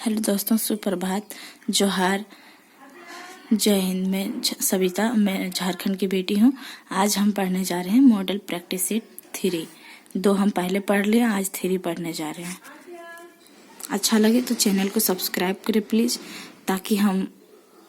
Hello दोस्तों, सुप्रभात, जोहार, जय हिंद। मैं सविता, मैं झारखंड की बेटी हूँ। आज हम पढ़ने जा रहे हैं मॉडल प्रैक्टिस सेट 3। 2 हम पहले पढ़ लिए, आज 3 पढ़ने जा रहे हैं। अच्छा लगे तो चैनल को सब्सक्राइब करें प्लीज, ताकि हम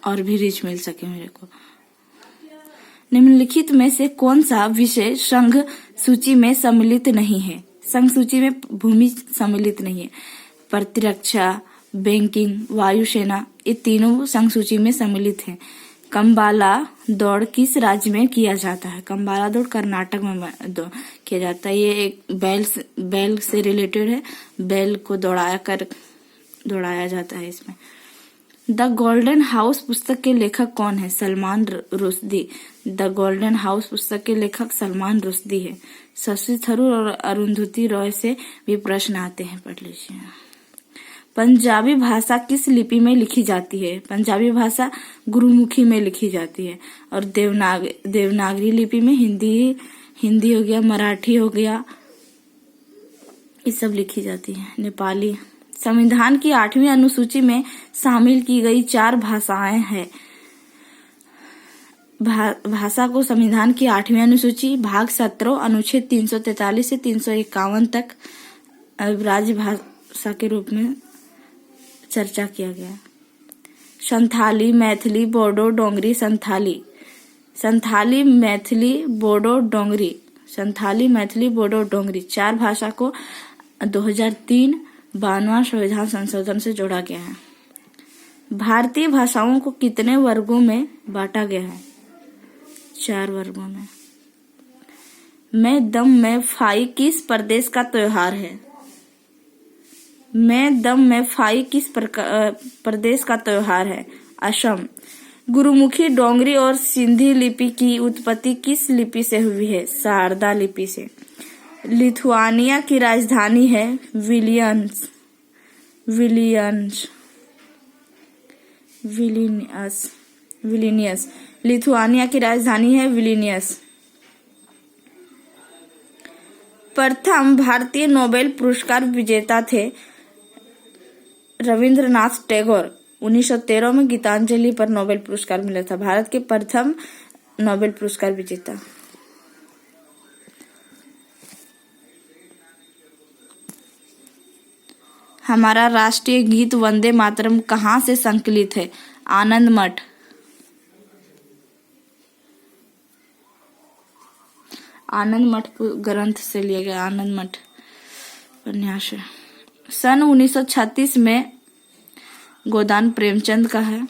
और भी रीच मिल सके मेरे को। निम्नलिखित में से कौन सा विषय संघ सूची में सम्मिलित नहीं है? संघ सूची में भूमि सम्मिलित नहीं है। प्रतिरक्षा, बैंकिंग, वायुसेना, ये तीनों संघ सूची में सम्मिलित हैं। कंबाला दौड़ किस राज्य में किया जाता है? कंबाला दौड़ कर्नाटक में किया जाता है। ये एक बैल से रिलेटेड है। बैल को दौड़ाया जाता है इसमें। द गोल्डन हाउस पुस्तक के लेखक कौन है? Salman Rushdie. The golden house पुस्तक के लेखक सलमान रुश्दी है। शशि थरूर और अरुंधति रॉय से भी प्रश्न आते हैं, पढ़ लीजिए। पंजाबी भाषा किस लिपि में लिखी जाती है? पंजाबी भाषा गुरुमुखी में लिखी जाती है। और देवनागरी लिपि में हिंदी हो गया, मराठी हो गया, ये सब लिखी जाती है। नेपाली। संविधान की 8वीं अनुसूची में शामिल की गई 4 भाषाएं हैं। भाषा को संविधान की 8वीं अनुसूची भाग 17 अनुच्छेद 343 से 351 तक राजभाषा के रूप में चर्चा किया गया। संथाली, मैथिली, बोडो, डोंगरी, संथाली, मैथिली, बोडो, डोंगरी, 4 भाषा को 2003 92वां संविधान संशोधन से जोड़ा गया है। भारतीय भाषाओं को कितने वर्गों में बांटा गया है? 4 वर्गों में। मैं दम में फाई किस प्रदेश का त्योहार है? मैं दम में फाई किस प्रदेश का त्योहार है? असम। गुरुमुखी, डोंगरी और सिंधी लिपि की उत्पत्ति किस लिपि से हुई है? शारदा लिपि से। लिथुआनिया की राजधानी है विलियनियस। लिथुआनिया की राजधानी है विलियनियस। प्रथम भारतीय नोबेल पुरस्कार विजेता थे रविंद्रनाथ टैगोर। 1913 में गीतांजलि पर नोबेल पुरस्कार मिला था। भारत के प्रथम नोबेल पुरस्कार विजेता। हमारा राष्ट्रीय गीत वंदे मातरम कहाँ से संकलित है? आनंद मठ। आनंद मठ ग्रंथ से लिया गया। आनंद मठ उपन्यास है। सन 1936 में गोदान प्रेमचंद का है।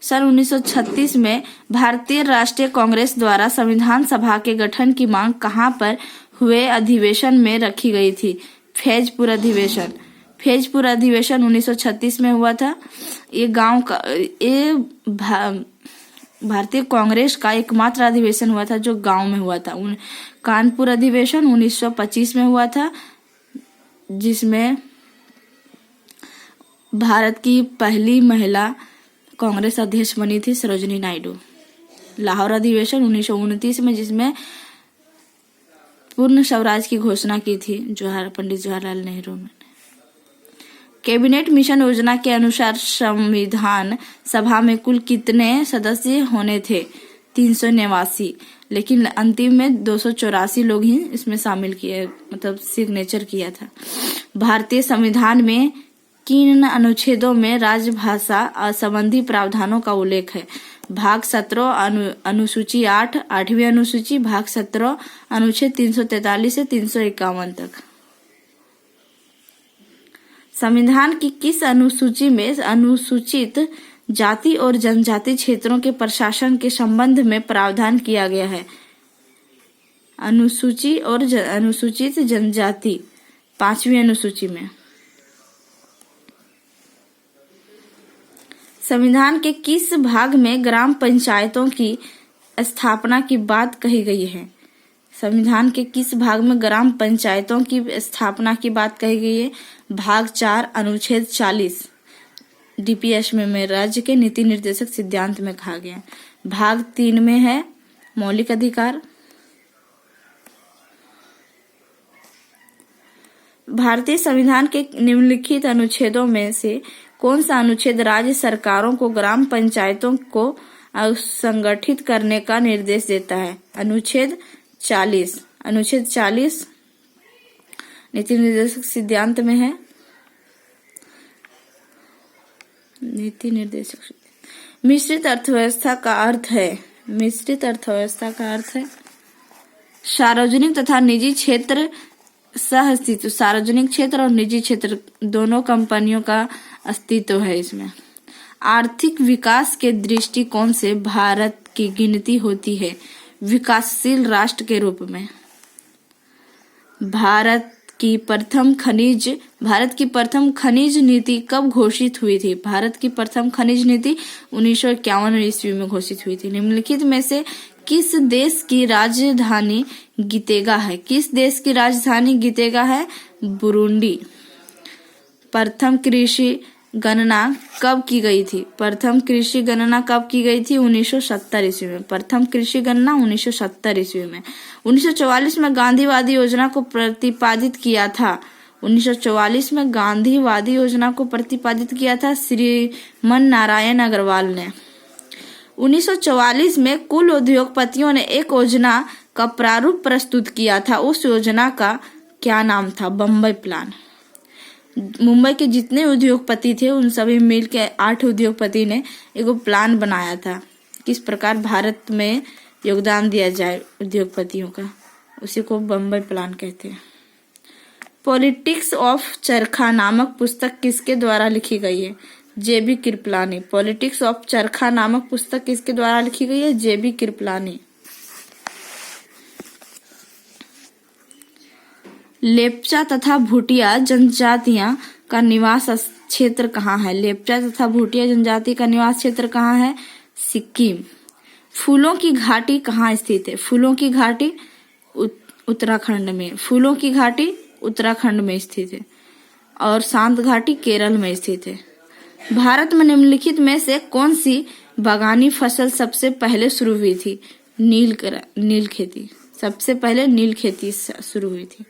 सन 1936 में भारतीय राष्ट्रीय कांग्रेस द्वारा संविधान सभा के गठन की मांग कहां पर हुए अधिवेशन में रखी गई थी? फैजपुर अधिवेशन। 1936 में हुआ था। ये भारतीय कांग्रेस का एकमात्र अधिवेशन हुआ था जो गांव में हुआ था। कानपुर अधिवेशन 1925 में हुआ था, जिसमें भारत की पहली महिला कांग्रेस अध्यक्ष बनी थी सरोजिनी नायडू। लाहौर अधिवेशन 1929 में, जिसमें पूर्ण स्वराज की घोषणा की थी पंडित जवाहरलाल नेहरू ने। कैबिनेट मिशन योजना के अनुसार संविधान सभा में कुल कितने सदस्य होने थे? 389, लेकिन अंतिम में 284 लोग ही इसमें शामिल किए, मतलब सिग्नेचर किया था। भारतीय संविधान में किन अनुच्छेदों में राजभाषा संबंधी प्रावधानों का उल्लेख है? भाग 17 अनुसूची 8, 8वीं अनुसूची भाग 17 अनुच्छेद 343 से 351 तक। संविधान की किस अनुसूची में अनुसूचित जाति और जनजाति क्षेत्रों के प्रशासन के संबंध में प्रावधान किया गया है? अनुसूची और अनुसूचित जनजाति 5वीं अनुसूची में। संविधान के किस भाग में ग्राम पंचायतों की स्थापना की बात कही गई है? संविधान के किस भाग में ग्राम पंचायतों की स्थापना की बात कही गई है? भाग 4 अनुच्छेद 40 डीपीएस में राज्य के नीति निर्देशक सिद्धांत में कहा गया। भाग 3 में है मौलिक अधिकार। भारतीय संविधान के निम्नलिखित अनुच्छेदों में से कौन सा अनुच्छेद राज्य सरकारों को ग्राम पंचायतों को संगठित करने का निर्देश देता है? अनुच्छेद 40। अनुच्छेद 40 नीति निर्देशक सिद्धांत में है। नीति निर्देशक मिश्रित अर्थव्यवस्था का अर्थ है, मिश्रित अर्थव्यवस्था का अर्थ है सार्वजनिक तथा निजी क्षेत्र सह अस्तित्व, सार्वजनिक क्षेत्र और निजी क्षेत्र दोनों कंपनियों का अस्तित्व है इसमें। आर्थिक विकास के दृष्टिकोण से भारत की गिनती होती है विकासशील राष्ट्र के रूप में। भारत की प्रथम खनिज नीति कब घोषित हुई थी? भारत की प्रथम खनिज नीति 1951 ईस्वी में घोषित हुई थी। निम्नलिखित में से किस देश की राजधानी गितेगा है? किस देश की राजधानी गितेगा है? बुरुंडी। प्रथम कृषि गणना कब की गई थी? प्रथम कृषि गणना कब की गई थी? 1970 ईस्वी में। प्रथम कृषि गणना 1970 ईस्वी में। 1944 में गांधीवादी योजना को प्रतिपादित किया था। 1944 में गांधीवादी योजना को प्रतिपादित किया था श्रीमन नारायण अग्रवाल ने। 1944 में कुल उद्योगपतियों ने एक योजना का प्रारूप प्रस्तुत किया था। उस योजना का क्या नाम था? बम्बई प्लान। मुंबई के जितने उद्योगपति थे उन सभी मिल के 8 उद्योगपति ने एक प्लान बनाया था किस प्रकार भारत में योगदान दिया जाए उद्योगपतियों का, उसी को बम्बई प्लान कहते हैं। पॉलिटिक्स ऑफ चरखा नामक पुस्तक किसके द्वारा लिखी गई है? जेबी कृपलानी। पॉलिटिक्स ऑफ चरखा नामक पुस्तक किसके द्वारा लिखी गई है? जेबी कृपलानी। लेप्चा तथा भूटिया जनजातियां का निवास क्षेत्र कहाँ है? लेप्चा तथा भूटिया जनजाति का निवास क्षेत्र कहाँ है? सिक्किम। फूलों की घाटी कहाँ स्थित है? फूलों की घाटी उत्तराखंड में। फूलों की घाटी उत्तराखंड में स्थित है और शांत घाटी केरल में स्थित है। भारत में निम्नलिखित में से कौन सी बागानी फसल सबसे पहले शुरू हुई थी? नील खेती। सबसे पहले नील खेती शुरू हुई थी।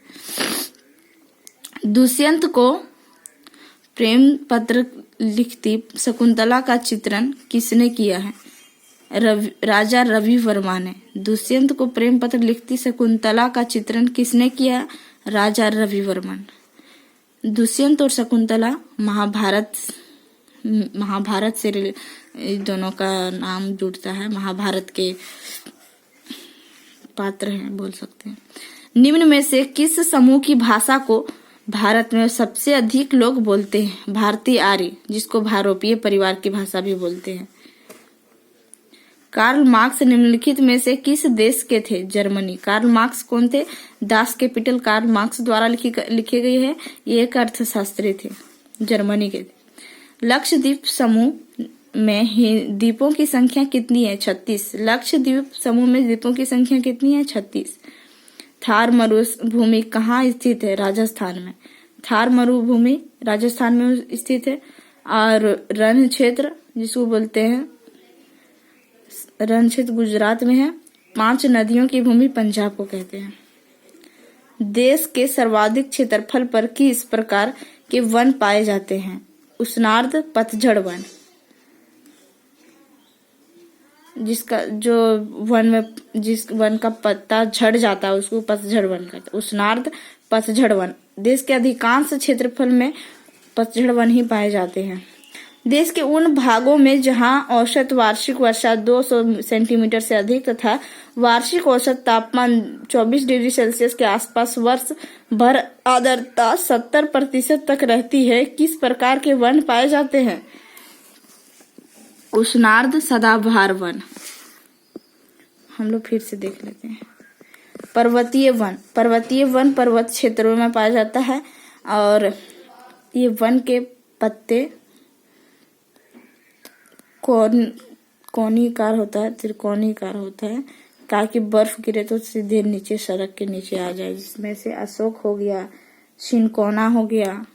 दुष्यंत को प्रेम पत्र लिखती शकुंतला का चित्रण किसने किया है? राजा रवि वर्मा ने। दुष्यंत को प्रेम पत्र लिखती शकुंतला का चित्रण किसने किया? राजा रवि वर्मन। दुष्यंत और शकुंतला महाभारत से दोनों का नाम जुड़ता है, महाभारत के पात्र हैं बोल सकते हैं। निम्न में से किस समूह की भाषा को भारत में सबसे अधिक लोग बोलते हैं? भारतीय आर्य, जिसको भारोपीय परिवार की भाषा भी बोलते हैं। कार्ल मार्क्स निम्नलिखित में से किस देश के थे? जर्मनी। कार्ल मार्क्स कौन थे? दास कैपिटल कार्ल मार्क्स द्वारा लिखे गए हैं। ये एक अर्थशास्त्री थे, जर्मनी के थे। लक्षद्वीप समूह में द्वीपों की संख्या कितनी है? 36। लक्षद्वीप समूह में द्वीपों की संख्या कितनी है? 36। थार मरुभूमि कहाँ स्थित है? राजस्थान में। थार मरुभूमि राजस्थान में स्थित है। और रण क्षेत्र जिसको बोलते हैं रण क्षेत्र गुजरात में है। 5 नदियों की भूमि पंजाब को कहते हैं। देश के सर्वाधिक क्षेत्रफल पर किस प्रकार के वन पाए जाते हैं? उष्णार्ध पतझड़ वन। जिस वन का पत्ता झड़ जाता है उसको पतझड़ वन कहते हैं। उष्णार्ध पतझड़ वन। देश के अधिकांश क्षेत्रफल में पतझड़ वन ही पाए जाते हैं। देश के उन भागों में जहां औसत वार्षिक वर्षा 200 सेंटीमीटर से अधिक तथा वार्षिक औसत तापमान 24 डिग्री सेल्सियस के आसपास वर्ष भर आर्द्रता 70% तक रहती है, किस प्रकार के वन पाए जाते हैं? उष्णार्ध सदाबहार वन। हम लोग फिर से देख लेते हैं। पर्वतीय वन। पर्वतीय वन पर्वत क्षेत्रों में पाया जाता है और ये वन के पत्ते कोनिकार होता है, त्रिकोणीकार होता है, ताकि बर्फ गिरे तो सीधे नीचे सड़क के नीचे आ जाए। जिसमें से अशोक हो गया, सिनकोना हो गया।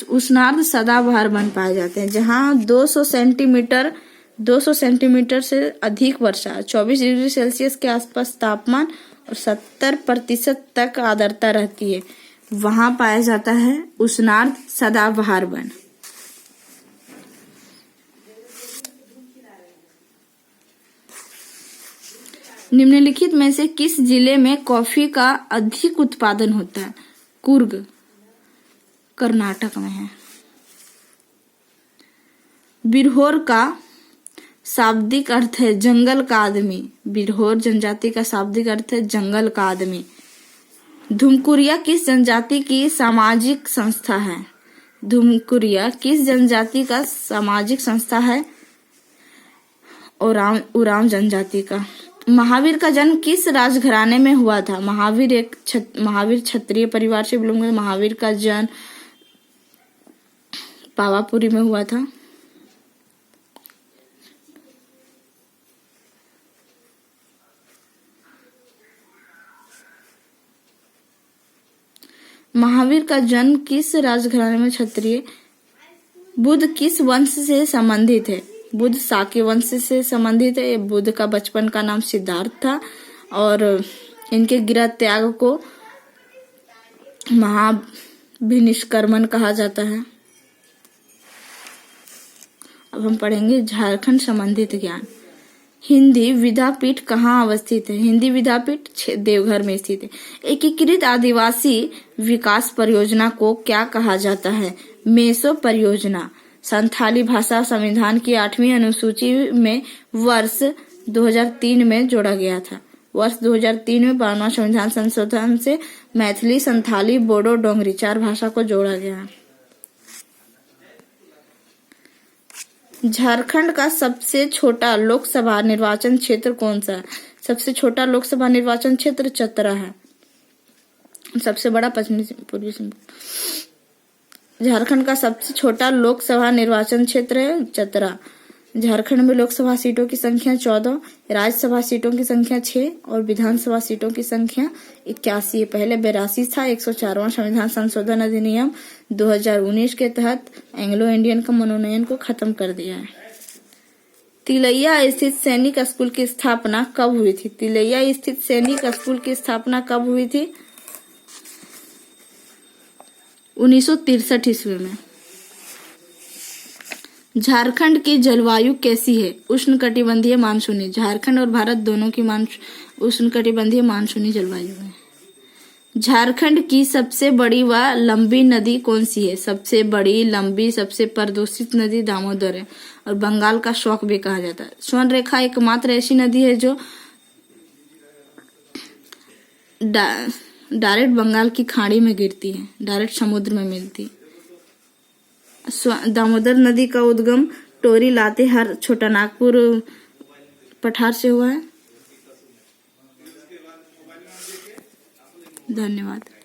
उष्णार्ध सदाबहार वन पाए जाते हैं जहां 200 सेंटीमीटर से अधिक वर्षा, 24 डिग्री सेल्सियस के आसपास तापमान और 70% तक आर्द्रता रहती है। वहां पाया जाता है उष्णार्ध सदाबहार वन। निम्नलिखित में से किस जिले में कॉफी का अधिक उत्पादन होता है? कुर्ग कर्नाटक में है। बिरहोर का शाब्दिक अर्थ है जंगल का आदमी। बिरहोर जनजाति का शाब्दिक अर्थ है जंगल का आदमी। धुमकुरिया किस जनजाति की सामाजिक संस्था है? धुमकुरिया किस जनजाति का सामाजिक संस्था है? उरांव जनजाति का। महावीर का जन्म किस राजघराने में हुआ था? महावीर क्षत्रिय परिवार से बिलोंग करते। महावीर का जन्म पावापुरी में हुआ था। महावीर का जन्म किस राजघराने में? क्षत्रिय। बुद्ध किस वंश से संबंधित है? बुद्ध शाक्य वंश से संबंधित है। बुद्ध का बचपन का नाम सिद्धार्थ था और इनके गृह त्याग को महाभिनिष्क्रमण कहा जाता है। अब हम पढ़ेंगे झारखंड संबंधित ज्ञान। हिंदी विद्यापीठ कहाँ अवस्थित है? हिंदी विद्यापीठ देवघर में स्थित है। एकीकृत आदिवासी विकास परियोजना को क्या कहा जाता है? मेसो परियोजना। संथाली भाषा संविधान की 8वीं अनुसूची में वर्ष 2003 में जोड़ा गया था। वर्ष 2003 में 52वां संविधान संशोधन से मैथिली, संथाली, बोडो, डोंगरी 4 भाषा को जोड़ा गया। झारखंड का सबसे छोटा लोकसभा निर्वाचन क्षेत्र कौन सा है? सबसे छोटा लोकसभा निर्वाचन क्षेत्र चतरा है। सबसे बड़ा पूर्वी सिंहभूम। झारखंड का सबसे छोटा लोकसभा निर्वाचन क्षेत्र है चतरा। झारखंड में लोकसभा सीटों की संख्या 14, राज्यसभा सीटों की संख्या 6 और विधानसभा सीटों की संख्या 81 है। पहले 82 था। 104वां संविधान संशोधन अधिनियम 2019 के तहत एंग्लो इंडियन का मनोनयन को खत्म कर दिया है। तिलैया स्थित सैनिक स्कूल की स्थापना कब हुई थी? तिलैया स्थित सैनिक स्कूल की स्थापना कब हुई थी? 1963 ईस्वी में। झारखंड की जलवायु कैसी है? उष्णकटिबंधीय मानसूनी। झारखंड और भारत दोनों की उष्णकटिबंधीय मानसूनी जलवायु है। झारखंड की सबसे बड़ी व लंबी नदी कौन सी है? सबसे बड़ी, लंबी, सबसे प्रदूषित नदी दामोदर है और बंगाल का शौक भी कहा जाता है। स्वर्ण रेखा एकमात्र ऐसी नदी है जो डायरेक्ट बंगाल की खाड़ी में गिरती है, डायरेक्ट समुद्र में मिलती है। दामोदर नदी का उद्गम टोरी, लातेहार, छोटा नागपुर पठार से हुआ है। धन्यवाद।